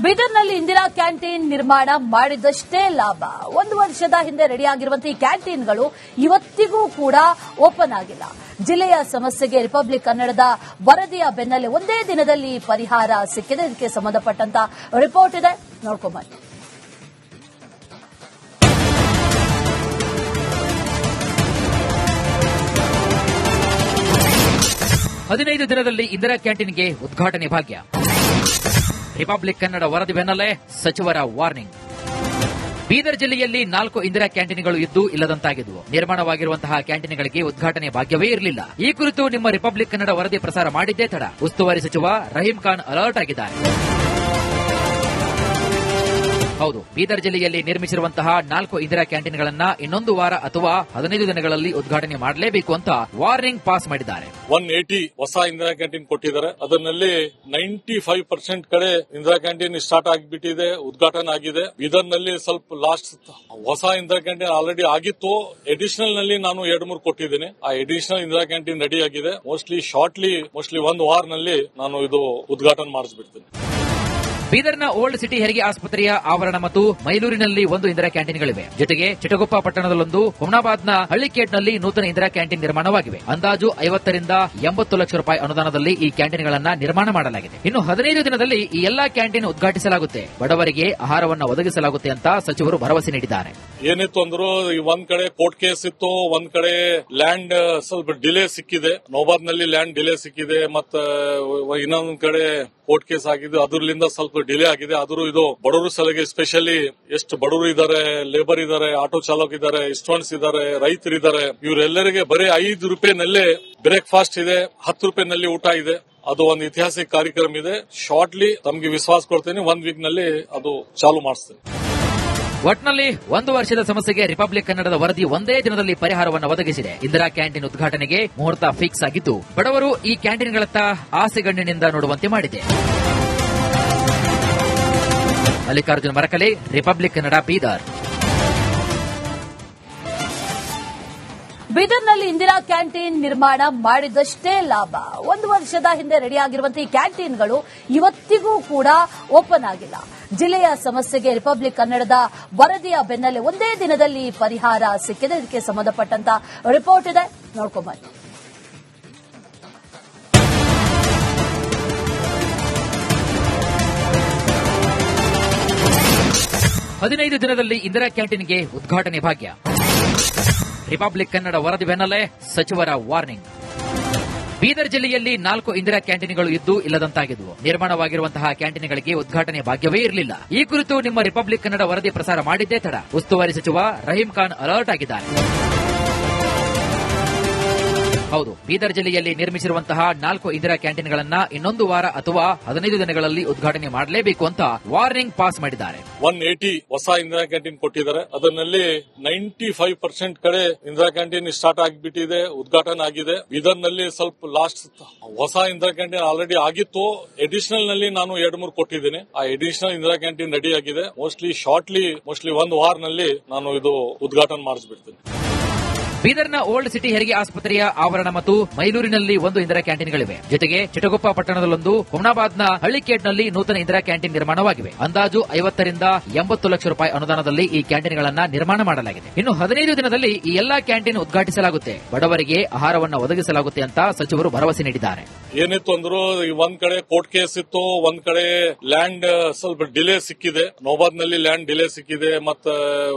ಬೀದರ್ನಲ್ಲಿ ಇಂದಿರಾ ಕ್ಯಾಂಟೀನ್ ನಿರ್ಮಾಣ ಮಾಡಿದಷ್ಟೇ ಲಾಭ. 1 ವರ್ಷದ ಹಿಂದೆ ರೆಡಿಯಾಗಿರುವಂತಹ ಈ ಕ್ಯಾಂಟೀನ್ಗಳು ಇವತ್ತಿಗೂ ಕೂಡ ಓಪನ್ ಆಗಿಲ್ಲ. ಜಿಲ್ಲೆಯ ಸಮಸ್ಯೆಗೆ ರಿಪಬ್ಲಿಕ್ ಕನ್ನಡದ ವರದಿಯ ಬೆನ್ನಲ್ಲೇ ಒಂದೇ ದಿನದಲ್ಲಿ ಪರಿಹಾರ ಸಿಕ್ಕಿದೆ. ಇದಕ್ಕೆ ಸಂಬಂಧಪಟ್ಟಂತ ರಿಪೋರ್ಟ್ ಇದೆ, ನೋಡ್ಕೊಂಬನ್ನಿ. ಹದಿನೈದು ದಿನದಲ್ಲಿ ಇಂದಿರಾ ಕ್ಯಾಂಟೀನ್ಗೆ ಉದ್ಘಾಟನೆ ಭಾಗ್ಯ. ರಿಪಬ್ಲಿಕ್ ಕನ್ನಡ ವರದಿ ಬೆನ್ನಲ್ಲೇ ಸಚಿವರ ವಾರ್ನಿಂಗ್. ಬೀದರ್ ಜಿಲ್ಲೆಯಲ್ಲಿ 4 ಇಂದಿರಾ ಕ್ಯಾಂಟೀನ್ಗಳು ಇದ್ದು ಇಲ್ಲದಂತಾಗಿದ್ವು. ನಿರ್ಮಾಣವಾಗಿರುವಂತಹ ಕ್ಯಾಂಟೀನ್ಗಳಿಗೆ ಉದ್ಘಾಟನೆ ಭಾಗ್ಯವೇ ಇರಲಿಲ್ಲ. ಈ ಕುರಿತು ನಿಮ್ಮ ರಿಪಬ್ಲಿಕ್ ಕನ್ನಡ ವರದಿ ಪ್ರಸಾರ ಮಾಡಿದ್ದೇ ತಡ. ಉಸ್ತುವಾರಿ ಸಚಿವ ರಹೀಂ ಖಾನ್ ಅಲರ್ಟ್ ಆಗಿದ್ದಾರೆ. ಹೌದು, ಬೀದರ್ ಜಿಲ್ಲೆಯಲ್ಲಿ ನಿರ್ಮಿಸಿರುವಂತಹ 4 ಇಂದಿರಾ ಕ್ಯಾಂಟೀನ್ಗಳನ್ನ ಇನ್ನೊಂದು ವಾರ ಅಥವಾ 15 ದಿನಗಳಲ್ಲಿ ಉದ್ಘಾಟನೆ ಮಾಡಲೇಬೇಕು ಅಂತ ವಾರ್ನಿಂಗ್ ಪಾಸ್ ಮಾಡಿದ್ದಾರೆ. 180 ಹೊಸ ಇಂದಿರಾ ಕ್ಯಾಂಟೀನ್ ಕೊಟ್ಟಿದ್ದಾರೆ. ಅದರಲ್ಲಿ 95% ಕಡೆ ಇಂದಿರಾ ಕ್ಯಾಂಟೀನ್ ಸ್ಟಾರ್ಟ್ ಆಗಿಬಿಟ್ಟಿದೆ, ಉದ್ಘಾಟನೆ ಆಗಿದೆ. ಬೀದರ್ನಲ್ಲಿ ಸ್ವಲ್ಪ ಲಾಸ್ಟ್ ಹೊಸ ಇಂದಿರಾ ಕ್ಯಾಂಟೀನ್ ಆಲ್ರೆಡಿ ಆಗಿತ್ತು. ಅಡಿಷನಲ್ ನಲ್ಲಿ ನಾನು 2-3 ಕೊಟ್ಟಿದ್ದೇನೆ. ಆ ಅಡಿಷನಲ್ ಇಂದಿರಾ ಕ್ಯಾಂಟೀನ್ ರೆಡಿ ಆಗಿದೆ. ಮೋಸ್ಟ್ಲಿ 1 ವಾರನಲ್ಲಿ ನಾನು ಇದು ಉದ್ಘಾಟನೆ ಮಾಡಿಸ್ಬಿಡ್ತೇನೆ. ಬೀದರ್ನ ಓಲ್ಡ್ ಸಿಟಿ ಹೆರಿಗೆ ಆಸ್ಪತ್ರೆಯ ಆವರಣ ಮತ್ತು ಮೈಲೂರಿನಲ್ಲಿ 1 ಇಂದಿರಾ ಕ್ಯಾಂಟೀನ್ಗಳಿವೆ. ಜೊತೆಗೆ ಚಿಟಗುಪ್ಪ ಪಟ್ಟಣದಲ್ಲೊಂದು, ಹುಮನಾಬಾದ್ನ ಹಳ್ಳಿಕೇಟ್ನಲ್ಲಿ ನೂತನ ಇಂದಿರಾ ಕ್ಯಾಂಟೀನ್ ನಿರ್ಮಾಣವಾಗಿವೆ. ಅಂದಾಜು 50 ರಿಂದ 80 ಲಕ್ಷ ರೂಪಾಯಿ ಅನುದಾನದಲ್ಲಿ ಈ ಕ್ಯಾಂಟೀನ್ಗಳನ್ನ ನಿರ್ಮಾಣ ಮಾಡಲಾಗಿದೆ. ಇನ್ನು 15 ದಿನದಲ್ಲಿ ಈ ಎಲ್ಲಾ ಕ್ಯಾಂಟೀನ್ ಉದ್ಘಾಟಿಸಲಾಗುತ್ತೆ. ಬಡವರಿಗೆ ಆಹಾರವನ್ನು ಒದಗಿಸಲಾಗುತ್ತೆ ಅಂತ ಸಚಿವರು ಭರವಸೆ ನೀಡಿದ್ದಾರೆ. ಏನಿತ್ತು ಅಂದ್ರು ಒಂದ್ ಕಡೆ ಕೋರ್ಟ್ ಕೇಸ್ ಇತ್ತು, ಒಂದ್ ಕಡೆ ಲ್ಯಾಂಡ್ ಸ್ವಲ್ಪ ಡಿಲೇ ಸಿಕ್ಕಿದೆ. ನೌಬಾದ್ನಲ್ಲಿ ಲ್ಯಾಂಡ್ ಡಿಲೇ ಸಿಕ್ಕಿದೆ, ಮತ್ತೆ ಇನ್ನೊಂದ್ ಕಡೆ ಕೋರ್ಟ್ ಕೇಸ್ ಆಗಿದೆ. ಅದರಿಂದ ಸ್ವಲ್ಪ ಡಿಲೇ ಆಗಿದೆ. ಆದರೂ ಇದು ಬಡವರು ಸಲಹೆಗೆ, ಸ್ಪೆಷಲಿ ಎಷ್ಟು ಬಡವರು ಇದ್ದಾರೆ, ಲೇಬರ್ ಇದ್ದಾರೆ, ಆಟೋ ಚಾಲಕ ಇದ್ದಾರೆ, ಸ್ಟೂಡೆಂಟ್ಸ್ ಇದ್ದಾರೆ, ರೈತರಿದ್ದಾರೆ. ಇವರೆಲ್ಲರಿಗೆ ಬರೀ 5 ರೂಪಾಯಿನಲ್ಲೇ ಬ್ರೇಕ್ಫಾಸ್ಟ್ ಇದೆ, 10 ರೂಪಾಯಿನಲ್ಲಿ ಊಟ ಇದೆ. ಅದು ಒಂದು ಐತಿಹಾಸಿಕ ಕಾರ್ಯಕ್ರಮ ಇದೆ. ಶಾರ್ಟ್ಲಿ ತಮಗೆ ವಿಶ್ವಾಸ ಕೊಡ್ತೇನೆ, 1 ವೀಕ್ ನಲ್ಲಿ ಅದು ಚಾಲು ಮಾಡಿಸ್ತೇನೆ. ಒಟ್ನಲ್ಲಿ 1 ವರ್ಷದ ಸಮಸ್ಯೆಗೆ ರಿಪಬ್ಲಿಕ್ ಕನ್ನಡದ ವರದಿ ಒಂದೇ ದಿನದಲ್ಲಿ ಪರಿಹಾರವನ್ನು ಒದಗಿಸಿದೆ. ಇಂದಿರಾ ಕ್ಯಾಂಟೀನ್ ಉದ್ಘಾಟನೆಗೆ ಮುಹೂರ್ತ ಫಿಕ್ಸ್ ಆಗಿದ್ದು, ಬಡವರು ಈ ಕ್ಯಾಂಟೀನ್ಗಳತ್ತ ಆಸೆಗಣ್ಣಿನಿಂದ ನೋಡುವಂತೆ ಮಾಡಿದೆ. ಮಲ್ಲಿಕಾರ್ಜುನ್ ಮರಕಲೆ, ರಿಪಬ್ಲಿಕ್ ಕನ್ನಡ, ಬೀದರ್. ಬೀದರ್ನಲ್ಲಿ ಇಂದಿರಾ ಕ್ಯಾಂಟೀನ್ ನಿರ್ಮಾಣ ಮಾಡಿದಷ್ಟೇ ಲಾಭ. 1 ವರ್ಷದ ಹಿಂದೆ ರೆಡಿಯಾಗಿರುವಂತಹ ಈ ಕ್ಯಾಂಟೀನ್ಗಳು ಇವತ್ತಿಗೂ ಕೂಡ ಓಪನ್ ಆಗಿಲ್ಲ. ಜಿಲ್ಲೆಯ ಸಮಸ್ಯೆಗೆ ರಿಪಬ್ಲಿಕ್ ಕನ್ನಡದ ವರದಿಯ ಬೆನ್ನಲ್ಲೇ ಒಂದೇ ದಿನದಲ್ಲಿ ಪರಿಹಾರ ಸಿಕ್ಕಿದೆ. ಇದಕ್ಕೆ ಸಂಬಂಧಪಟ್ಟಂತ ರಿಪೋರ್ಟ್ ಇದೆ, ನೋಡ್ಕೊಂಬನ್ನಿ. ಹದಿನೈದು ದಿನದಲ್ಲಿ ಇಂದಿರಾ ಕ್ಯಾಂಟೀನ್ಗೆ ಉದ್ಘಾಟನೆ ಭಾಗ್ಯ. ರಿಪಬ್ಲಿಕ್ ಕನ್ನಡ ವರದಿ ಬೆನ್ನಲ್ಲೇ ಸಚಿವರ ವಾರ್ನಿಂಗ್. ಬೀದರ್ ಜಿಲ್ಲೆಯಲ್ಲಿ 4 ಇಂದಿರಾ ಕ್ಯಾಂಟೀನ್ಗಳು ಇದ್ದು ಇಲ್ಲದಂತಾಗಿದ್ವು. ನಿರ್ಮಾಣವಾಗಿರುವಂತಹ ಕ್ಯಾಂಟೀನ್ಗಳಿಗೆ ಉದ್ಘಾಟನೆ ಭಾಗ್ಯವೇ ಇರಲಿಲ್ಲ. ಈ ಕುರಿತು ನಿಮ್ಮ ರಿಪಬ್ಲಿಕ್ ಕನ್ನಡ ವರದಿ ಪ್ರಸಾರ ಮಾಡಿದ್ದೇ ತಡ. ಉಸ್ತುವಾರಿ ಸಚಿವ ರಹೀಂ ಖಾನ್ ಅಲರ್ಟ್ ಆಗಿದ್ದಾರೆ. ಹೌದು, ಬೀದರ್ ಜಿಲ್ಲೆಯಲ್ಲಿ ನಿರ್ಮಿಸಿರುವಂತಹ 4 ಇಂದಿರಾ ಕ್ಯಾಂಟೀನ್ಗಳನ್ನ ಇನ್ನೊಂದು ವಾರ ಅಥವಾ 15 ದಿನಗಳಲ್ಲಿ ಉದ್ಘಾಟನೆ ಮಾಡಲೇಬೇಕು ಅಂತ ವಾರ್ನಿಂಗ್ ಪಾಸ್ ಮಾಡಿದ್ದಾರೆ. 180 ಹೊಸ ಇಂದಿರಾ ಕ್ಯಾಂಟೀನ್ ಕೊಟ್ಟಿದ್ದಾರೆ. ಅದರಲ್ಲಿ 95% ಕಡೆ ಇಂದಿರಾ ಕ್ಯಾಂಟೀನ್ ಸ್ಟಾರ್ಟ್ ಆಗಿಬಿಟ್ಟಿದೆ, ಉದ್ಘಾಟನೆ ಆಗಿದೆ. ಬೀದರ್ನಲ್ಲಿ ಸ್ವಲ್ಪ ಲಾಸ್ಟ್ ಹೊಸ ಇಂದಿರಾ ಕ್ಯಾಂಟೀನ್ ಆಲ್ರೆಡಿ ಆಗಿತ್ತು. ಅಡಿಷನಲ್ ನಲ್ಲಿ ನಾನು 2-3 ಕೊಟ್ಟಿದ್ದೇನೆ. ಆ ಅಡಿಷನಲ್ ಇಂದಿರಾ ಕ್ಯಾಂಟೀನ್ ರೆಡಿ ಆಗಿದೆ. ಮೋಸ್ಟ್ಲಿ 1 ವಾರನಲ್ಲಿ ನಾನು ಇದು ಉದ್ಘಾಟನೆ ಮಾಡಿಸ್ಬಿಡ್ತೇನೆ. ಬೀದರ್ನ ಓಲ್ಡ್ ಸಿಟಿ ಹೆರಿಗೆ ಆಸ್ಪತ್ರೆಯ ಆವರಣ ಮತ್ತು ಮೈಲೂರಿನಲ್ಲಿ 1 ಇಂದಿರಾ ಕ್ಯಾಂಟೀನ್ಗಳಿವೆ. ಜೊತೆಗೆ ಚಿಟಗುಪ್ಪ ಪಟ್ಟಣದಲ್ಲೊಂದು, ಹುಮನಾಬಾದ್ನ ಹಳ್ಳಿಕೇಟ್ನಲ್ಲಿ ನೂತನ ಇಂದಿರಾ ಕ್ಯಾಂಟೀನ್ ನಿರ್ಮಾಣವಾಗಿವೆ. ಅಂದಾಜು 50 ರಿಂದ 80 ಲಕ್ಷ ರೂಪಾಯಿ ಅನುದಾನದಲ್ಲಿ ಈ ಕ್ಯಾಂಟೀನ್ಗಳನ್ನ ನಿರ್ಮಾಣ ಮಾಡಲಾಗಿದೆ. ಇನ್ನು 15 ದಿನದಲ್ಲಿ ಈ ಎಲ್ಲಾ ಕ್ಯಾಂಟೀನ್ ಉದ್ಘಾಟಿಸಲಾಗುತ್ತೆ. ಬಡವರಿಗೆ ಆಹಾರವನ್ನು ಒದಗಿಸಲಾಗುತ್ತೆ ಅಂತ ಸಚಿವರು ಭರವಸೆ ನೀಡಿದ್ದಾರೆ. ಏನಿತ್ತು ಅಂದ್ರು ಒಂದ್ ಕಡೆ ಕೋರ್ಟ್ ಕೇಸ್ ಇತ್ತು, ಒಂದ್ ಕಡೆ ಲ್ಯಾಂಡ್ ಸ್ವಲ್ಪ ಡಿಲೇ ಸಿಕ್ಕಿದೆ. ನೌಬಾದ್ನಲ್ಲಿ ಲ್ಯಾಂಡ್ ಡಿಲೇ ಸಿಕ್ಕಿದೆ, ಮತ್ತೆ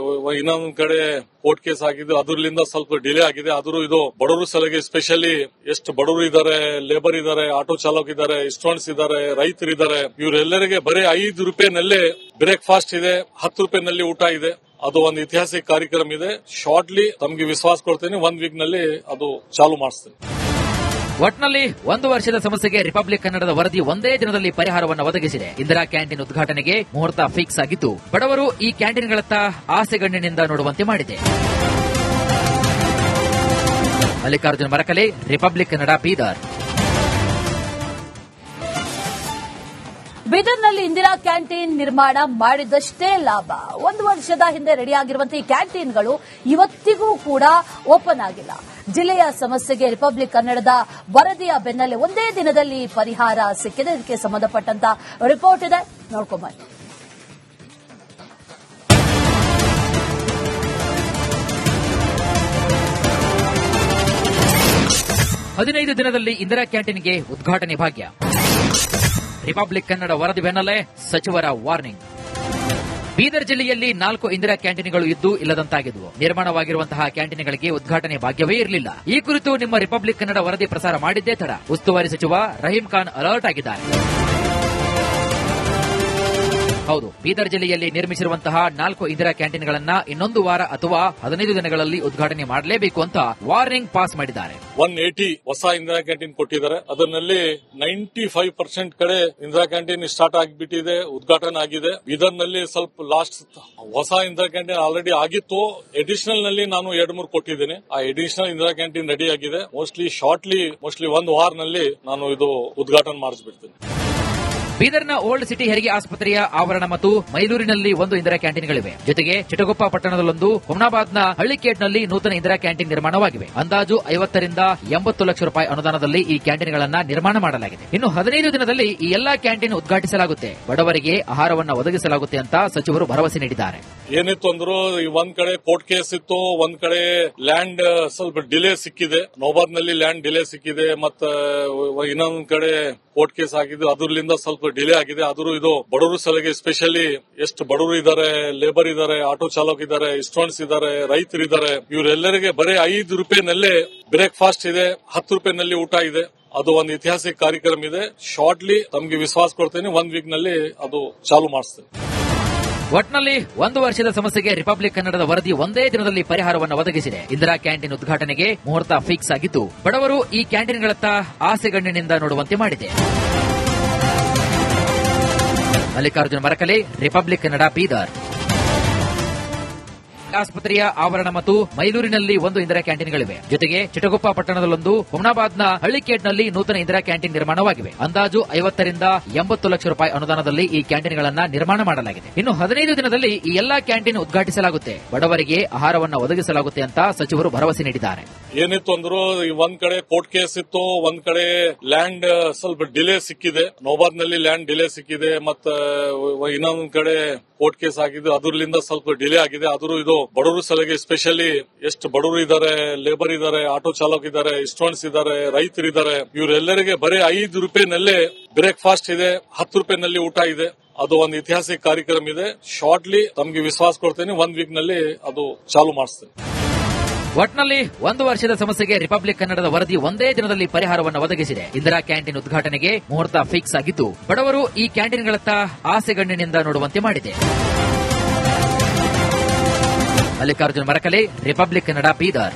ಇನ್ನೊಂದ್ ಕಡೆ ಕೋರ್ಟ್ ಕೇಸ್ ಆಗಿದೆ. ಅದರಿಂದ ಸ್ವಲ್ಪ ಡಿಲೇ ಆಗಿದೆ. ಆದರೂ ಇದು ಬಡವರು ಸಲಹೆಗೆ, ಸ್ಪೆಷಲಿ ಎಷ್ಟು ಬಡವರು ಇದ್ದಾರೆ, ಲೇಬರ್ ಇದ್ದಾರೆ, ಆಟೋ ಚಾಲಕ ಇದ್ದಾರೆ, ಸ್ಟೂಡೆಂಟ್ಸ್ ಇದ್ದಾರೆ, ರೈತರಿದ್ದಾರೆ. ಇವರೆಲ್ಲರಿಗೆ ಬರೀ 5 ರೂಪಾಯಿನಲ್ಲೇ ಬ್ರೇಕ್ಫಾಸ್ಟ್ ಇದೆ, 10 ರೂಪಾಯಿನಲ್ಲಿ ಊಟ ಇದೆ. ಅದು ಒಂದು ಐತಿಹಾಸಿಕ ಕಾರ್ಯಕ್ರಮ ಇದೆ. ಶಾರ್ಟ್ಲಿ ತಮಗೆ ವಿಶ್ವಾಸ ಕೊಡ್ತೇನೆ, 1 ವೀಕ್ ನಲ್ಲಿ ಅದು ಚಾಲು ಮಾಡಿಸ್ತೇನೆ. ಒಟ್ನಲ್ಲಿ 1 ವರ್ಷದ ಸಮಸ್ಯೆಗೆ ರಿಪಬ್ಲಿಕ್ ಕನ್ನಡದ ವರದಿ ಒಂದೇ ದಿನದಲ್ಲಿ ಪರಿಹಾರವನ್ನು ಒದಗಿಸಿದೆ. ಇಂದಿರಾ ಕ್ಯಾಂಟೀನ್ ಉದ್ಘಾಟನೆಗೆ ಮುಹೂರ್ತ ಫಿಕ್ಸ್ ಆಗಿದ್ದು, ಬಡವರು ಈ ಕ್ಯಾಂಟೀನ್ಗಳತ್ತ ಆಸೆಗಣ್ಣಿನಿಂದ ನೋಡುವಂತೆ ಮಾಡಿದೆ. ಮಲ್ಲಿಕಾರ್ಜುನ್ ಮರಕಲೆ, ರಿಪಬ್ಲಿಕ್ ಕನ್ನಡ, ಬೀದರ್. ಬೀದರ್ನಲ್ಲಿ ಇಂದಿರಾ ಕ್ಯಾಂಟೀನ್ ನಿರ್ಮಾಣ ಮಾಡಿದಷ್ಟೇ ಲಾಭ. 1 ವರ್ಷದ ಹಿಂದೆ ರೆಡಿಯಾಗಿರುವಂತಹ ಈ ಕ್ಯಾಂಟೀನ್ಗಳು ಇವತ್ತಿಗೂ ಕೂಡ ಓಪನ್ ಆಗಿಲ್ಲ. ಜಿಲ್ಲೆಯ ಸಮಸ್ಯೆಗೆ ರಿಪಬ್ಲಿಕ್ ಕನ್ನಡದ ವರದಿಯ ಬೆನ್ನಲ್ಲೇ ಒಂದೇ ದಿನದಲ್ಲಿ ಪರಿಹಾರ ಸಿಕ್ಕಿದೆ. ಇದಕ್ಕೆ ಸಂಬಂಧಪಟ್ಟಂತ ರಿಪೋರ್ಟ್ ಇದೆ, ನೋಡ್ಕೊಂಬನ್ನಿ. 15 ದಿನದಲ್ಲಿ ಇಂದಿರಾ ಕ್ಯಾಂಟೀನ್ಗೆ ಉದ್ಘಾಟನೆ ಭಾಗ್ಯ. ರಿಪಬ್ಲಿಕ್ ಕನ್ನಡ ವರದಿ ಬೆನ್ನಲ್ಲೇ ಸಚಿವರ ವಾರ್ನಿಂಗ್. ಬೀದರ್ ಜಿಲ್ಲೆಯಲ್ಲಿ 4 ಇಂದಿರಾ ಕ್ಯಾಂಟೀನ್ಗಳು ಇದ್ದು ಇಲ್ಲದಂತಾಗಿದ್ವು. ನಿರ್ಮಾಣವಾಗಿರುವಂತಹ ಕ್ಯಾಂಟೀನ್ಗಳಿಗೆ ಉದ್ಘಾಟನೆ ಭಾಗ್ಯವೇ ಇರಲಿಲ್ಲ. ಈ ಕುರಿತು ನಿಮ್ಮ ರಿಪಬ್ಲಿಕ್ ಕನ್ನಡ ವರದಿ ಪ್ರಸಾರ ಮಾಡಿದ್ದೇ ತಡ. ಉಸ್ತುವಾರಿ ಸಚಿವ ರಹೀಂ ಖಾನ್ ಅಲರ್ಟ್ ಆಗಿದ್ದಾರೆ. ಹೌದು, ಬೀದರ್ ಜಿಲ್ಲೆಯಲ್ಲಿ ನಿರ್ಮಿಸಿರುವಂತಹ 4 ಇಂದಿರಾ ಕ್ಯಾಂಟೀನ್ಗಳನ್ನ ಇನ್ನೊಂದು ವಾರ ಅಥವಾ 15 ದಿನಗಳಲ್ಲಿ ಉದ್ಘಾಟನೆ ಮಾಡಲೇಬೇಕು ಅಂತ ವಾರ್ನಿಂಗ್ ಪಾಸ್ ಮಾಡಿದ್ದಾರೆ. 180 ಹೊಸ ಇಂದಿರಾ ಕ್ಯಾಂಟೀನ್ ಕೊಟ್ಟಿದ್ದಾರೆ. ಅದರಲ್ಲಿ 95% ಕಡೆ ಇಂದಿರಾ ಕ್ಯಾಂಟೀನ್ ಸ್ಟಾರ್ಟ್ ಆಗಿಬಿಟ್ಟಿದೆ, ಉದ್ಘಾಟನೆ ಆಗಿದೆ. ಬೀದರ್ ನಲ್ಲಿ ಸ್ವಲ್ಪ ಲಾಸ್ಟ್ ಹೊಸ ಇಂದಿರಾ ಕ್ಯಾಂಟೀನ್ ಆಲ್ರೆಡಿ ಆಗಿತ್ತು. ಅಡಿಷನಲ್ ನಲ್ಲಿ ನಾನು 2-3 ಕೊಟ್ಟಿದ್ದೇನೆ. ಆ ಅಡಿಷನಲ್ ಇಂದಿರಾ ಕ್ಯಾಂಟೀನ್ ರೆಡಿ ಆಗಿದೆ. ಮೋಸ್ಟ್ಲಿ 1 ವಾರನಲ್ಲಿ ನಾನು ಇದು ಉದ್ಘಾಟನೆ ಮಾಡಿಸ್ಬಿಡ್ತೀನಿ. ಬೀದರ್ನ ಓಲ್ಡ್ ಸಿಟಿ ಹೆರಿಗೆ ಆಸ್ಪತ್ರೆಯ ಆವರಣ ಮತ್ತು ಮೈಲೂರಿನಲ್ಲಿ 1 ಇಂದಿರಾ ಕ್ಯಾಂಟೀನ್ಗಳಿವೆ. ಜೊತೆಗೆ ಚಿಟಗುಪ್ಪ ಪಟ್ಟಣದಲ್ಲೊಂದು, ಹುಮ್ನಾಬಾದ್ನ ಹಳ್ಳಿಕೇಟ್ನಲ್ಲಿ ನೂತನ ಇಂದಿರಾ ಕ್ಯಾಂಟೀನ್ ನಿರ್ಮಾಣವಾಗಿವೆ. ಅಂದಾಜು 50 ರಿಂದ 80 ಲಕ್ಷ ರೂಪಾಯಿ ಅನುದಾನದಲ್ಲಿ ಈ ಕ್ಯಾಂಟೀನ್ಗಳನ್ನ ನಿರ್ಮಾಣ ಮಾಡಲಾಗಿದೆ. ಇನ್ನು 15 ದಿನದಲ್ಲಿ ಈ ಎಲ್ಲಾ ಕ್ಯಾಂಟೀನ್ ಉದ್ಘಾಟಿಸಲಾಗುತ್ತೆ. ಬಡವರಿಗೆ ಆಹಾರವನ್ನು ಒದಗಿಸಲಾಗುತ್ತೆ ಅಂತ ಸಚಿವರು ಭರವಸೆ ನೀಡಿದ್ದಾರೆ. ಏನಿತ್ತು ಅಂದ್ರು ಒಂದ್ ಕಡೆ ಕೋರ್ಟ್ ಕೇಸ್ ಇತ್ತು, ಒಂದ್ ಕಡೆ ಲ್ಯಾಂಡ್ ಸ್ವಲ್ಪ ಡಿಲೇ ಸಿಕ್ಕಿದೆ. ನೌಬಾದ್ನಲ್ಲಿ ಲ್ಯಾಂಡ್ ಡಿಲೇ ಸಿಕ್ಕಿದೆ, ಮತ್ತೆ ಇನ್ನೊಂದ್ ಕಡೆ ಕೋರ್ಟ್ ಕೇಸ್ ಆಗಿದ್ದು ಅದರಿಂದ ಸ್ವಲ್ಪ ಡಿಲೇ ಆಗಿದೆ. ಆದ್ರೂ ಇದು ಬಡವರು ಸಲಹೆ, ಸ್ಪೆಷಲಿ ಎಷ್ಟು ಬಡವರು ಇದ್ದಾರೆ, ಲೇಬರ್ ಇದ್ದಾರೆ, ಆಟೋ ಚಾಲಕ ಇದ್ದಾರೆ, ಸ್ಟೂಡೆಂಟ್ಸ್ ಇದ್ದಾರೆ, ರೈತರಿದ್ದಾರೆ. ಇವರೆಲ್ಲರಿಗೆ ಬರೀ 5 ರೂಪಾಯಿನಲ್ಲೇ ಬ್ರೇಕ್ಫಾಸ್ಟ್ ಇದೆ, 10 ರೂಪಾಯಿನಲ್ಲಿ ಊಟ ಇದೆ. ಅದು ಒಂದು ಐತಿಹಾಸಿಕ ಕಾರ್ಯಕ್ರಮ ಇದೆ. ಶಾರ್ಟ್ಲಿ ತಮಗೆ ವಿಶ್ವಾಸ ಕೊಡ್ತೇನೆ, 1 ವೀಕ್ ನಲ್ಲಿ ಅದು ಚಾಲು ಮಾಡಿಸ್ತೇನೆ. ಒಟ್ನಲ್ಲಿ 1 ವರ್ಷದ ಸಮಸ್ಯೆಗೆ ರಿಪಬ್ಲಿಕ್ ಕನ್ನಡದ ವರದಿ ಒಂದೇ ದಿನದಲ್ಲಿ ಪರಿಹಾರವನ್ನು ಒದಗಿಸಿದೆ. ಇಂದಿರಾ ಕ್ಯಾಂಟೀನ್ ಉದ್ಘಾಟನೆಗೆ ಮುಹೂರ್ತ ಫಿಕ್ಸ್ ಆಗಿದ್ದು, ಬಡವರು ಈ ಕ್ಯಾಂಟೀನ್ಗಳತ್ತ ಆಸೆಗಣ್ಣಿನಿಂದ ನೋಡುವಂತೆ ಮಾಡಿದೆ. ಮಲ್ಲಿಕಾರ್ಜುನ ಮರಕಲೆ, ರಿಪಬ್ಲಿಕ್ ಕನ್ನಡ, ಬೀದರ್. ಆಸ್ಪತ್ರೆಯ ಆವರಣ ಮತ್ತು ಮೈಲೂರಿನಲ್ಲಿ 1 ಇಂದಿರಾ ಕ್ಯಾಂಟೀನ್ಗಳಿವೆ. ಜೊತೆಗೆ ಚಿಟಗುಪ್ಪ ಪಟ್ಟಣದಲ್ಲೊಂದು, ಹುಮ್ನಾಬಾದ್ನ ಹಳ್ಳಿಕೇಟ್ನಲ್ಲಿ ನೂತನ ಇಂದಿರಾ ಕ್ಯಾಂಟೀನ್ ನಿರ್ಮಾಣವಾಗಿವೆ. ಅಂದಾಜು 50 ರಿಂದ 80 ಲಕ್ಷ ರೂಪಾಯಿ ಅನುದಾನದಲ್ಲಿ ಈ ಕ್ಯಾಂಟೀನ್ಗಳನ್ನ ನಿರ್ಮಾಣ ಮಾಡಲಾಗಿದೆ. ಇನ್ನು 15 ದಿನದಲ್ಲಿ ಈ ಎಲ್ಲಾ ಕ್ಯಾಂಟೀನ್ ಉದ್ಘಾಟಿಸಲಾಗುತ್ತೆ. ಬಡವರಿಗೆ ಆಹಾರವನ್ನು ಒದಗಿಸಲಾಗುತ್ತೆ ಅಂತ ಸಚಿವರು ಭರವಸೆ ನೀಡಿದ್ದಾರೆ. ಏನಿತ್ತು ಅಂದ್ರು ಒಂದ್ ಕಡೆ ಕೋರ್ಟ್ ಕೇಸ್ ಇತ್ತು, ಒಂದ್ ಕಡೆ ಲ್ಯಾಂಡ್ ಸ್ವಲ್ಪ ಡಿಲೇ ಸಿಕ್ಕಿದೆ. ನೌಬಾದ್ನಲ್ಲಿ ಲ್ಯಾಂಡ್ ಡಿಲೇ ಸಿಕ್ಕಿದೆ, ಮತ್ತೆ ಇನ್ನೊಂದ್ ಕಡೆ ಕೋರ್ಟ್ ಕೇಸ್ ಆಗಿದ್ದು ಅದರಿಂದ ಸ್ವಲ್ಪ ಡಿಲೇ ಆಗಿದೆ. ಆದ್ರೂ ಇದು ಬಡವರು ಸಲಹೆ, ಸ್ಪೆಷಲಿ ಎಷ್ಟು ಬಡವರು ಇದ್ದಾರೆ, ಲೇಬರ್ ಇದ್ದಾರೆ, ಆಟೋ ಚಾಲಕ ಇದ್ದಾರೆ, ಸ್ಟೂಡೆಂಟ್ಸ್ ಇದ್ದಾರೆ, ರೈತರಿದ್ದಾರೆ. ಇವರೆಲ್ಲರಿಗೆ ಬರೀ 5 ರೂಪಾಯಿನಲ್ಲೇ ಬ್ರೇಕ್ಫಾಸ್ಟ್ ಇದೆ, 10 ರೂಪಾಯಿನಲ್ಲಿ ಊಟ ಇದೆ. ಅದು ಒಂದು ಐತಿಹಾಸಿಕ ಕಾರ್ಯಕ್ರಮ ಇದೆ. ಶಾರ್ಟ್ಲಿ ತಮಗೆ ವಿಶ್ವಾಸ ಕೊಡ್ತೇನೆ, 1 ವೀಕ್ ನಲ್ಲಿ ಅದು ಚಾಲು ಮಾಡಿಸ್ತೇನೆ. ಒಟ್ನಲ್ಲಿ 1 ವರ್ಷದ ಸಮಸ್ಯೆಗೆ ರಿಪಬ್ಲಿಕ್ ಕನ್ನಡದ ವರದಿ ಒಂದೇ ದಿನದಲ್ಲಿ ಪರಿಹಾರವನ್ನು ಒದಗಿಸಿದೆ. ಇಂದಿರಾ ಕ್ಯಾಂಟೀನ್ ಉದ್ಘಾಟನೆಗೆ ಮುಹೂರ್ತ ಫಿಕ್ಸ್ ಆಗಿದ್ದು, ಬಡವರು ಈ ಕ್ಯಾಂಟೀನ್ಗಳತ್ತ ಆಸೆಗಣ್ಣಿನಿಂದ ನೋಡುವಂತೆ ಮಾಡಿದೆ. ಮಲ್ಲಿಕಾರ್ಜುನ ಮರಕಲೆ, ರಿಪಬ್ಲಿಕ್ ಕನ್ನಡ, ಬೀದರ್.